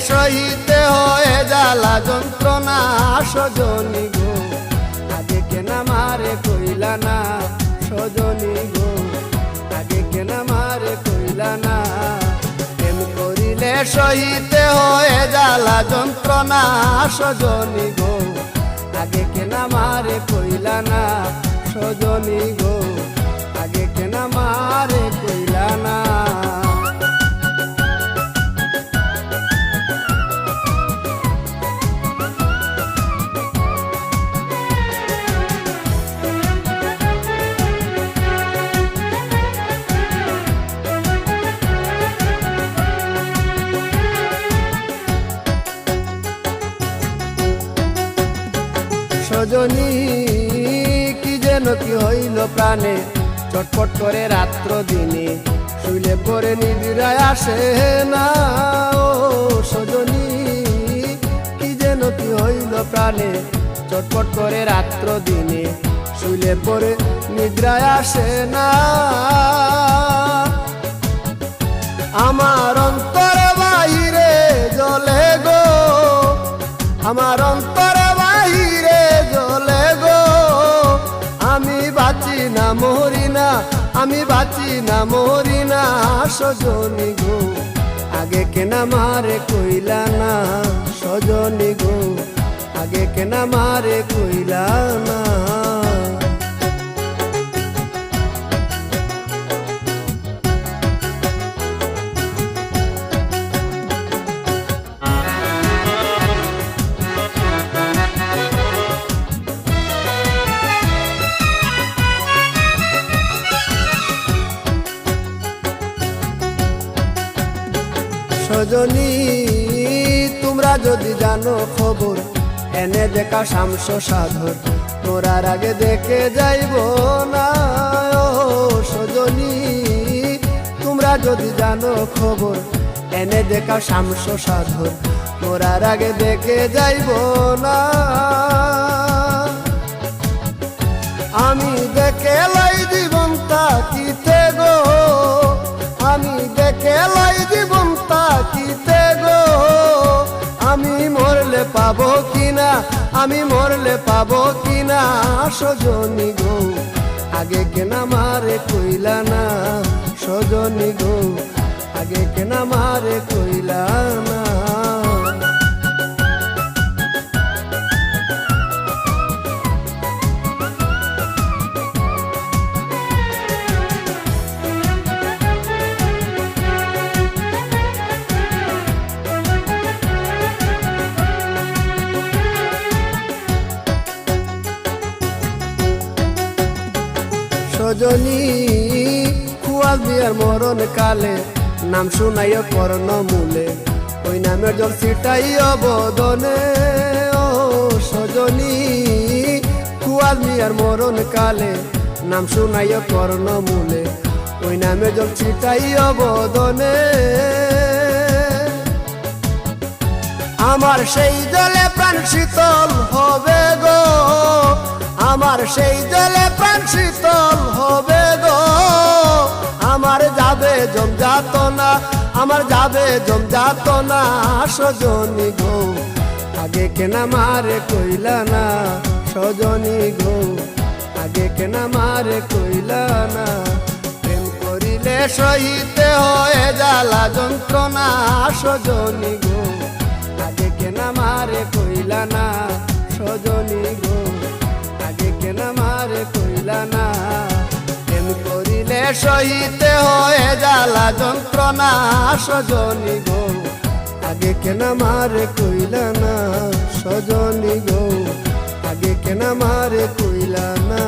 সহিতে হয় জ্বালা যন্ত্রণা সজনী গো, আগে কেন আমারে কইলা না সজনী গো, আগে কেন আমারে কইলা না। প্রেম করিলে সহিতে হয় জ্বালা যন্ত্রণা সজনী গো, আগে কেন আমারে কইলা না সজনী গো, আগে কেন আমারে কইলা না। সজনী কি যেন কি হইল প্রাণে, চটপট করে রাত্র দিনে, শুইলে পরে নিবিড়ায় আসে না। ও সজনী কি যেন কি হইল প্রাণে, চটপট করে রাত্র দিনে, শুইলে পরে নিদ্রায় আসে না। আমার অন্তরে বাহিরে জ্বলে গো, আমার অন্তরে বাহিরে জ্বলে গো, আমি বাঁচি না মরি না, আমি বাঁচি না মরি না সজনী গো, আগে কেন আমারে কইলা না সজনী গো, আগে কেন আমারে কইলা না। সজনী তোমরা যদি জানো খবর, এনে দেখা শামস সাধর, মোরার আগে দেখে যাইব না। ও সজনী তোমরা যদি জানো খবর, এনে দেখা শামস সাধর, মোরার আগে দেখে যাইব না। আমি দেখে লাই জীবন তাকিতে গো, আমি দেখে লাই জীবন তাকিতে গো, আমি মরলে পাবো কিনা, আমি মরলে পাবো কিনা সজনী গো, আগে কেন আমারে কইলা না সজনী গো, আগে কেন আমারে কইলা না। সজনী খুয়াল বিয়ার মরণ কালে, নাম শুনাইও কর্ণ মূলে, ওই নামের জল ছিটাইও বদনে। ও সজনী খুয়াল বিয়ার মরণ কালে, নাম শুনাইও কর্ণ মূলে, ওই নামের জল ছিটাইও বদনে। আমার সেই জলে প্রাণ শীতল হবে গো, আমার সেই জলে প্রাণ শীতল হবে গো, আমার যাবে জমযাতনা, আমার যাবে জমযাতনা সজনী গো, আগে কেন আমারে কইলা না সজনী গো, আগে কেন আমারে কইলা না। প্রেম করিলে সহিতে হয় জ্বালা যন্ত্রণা সজনী গো, আগে কেন আমারে কইলা না সজনী গো, আগে কেন আমারে কইলা না। প্রেম করিলে সহিতে হয় জ্বালা যন্ত্রণা সজনী গো, আগে কেন আমারে কইলা না সজনী গো, আগে কেন আমারে কইলা না।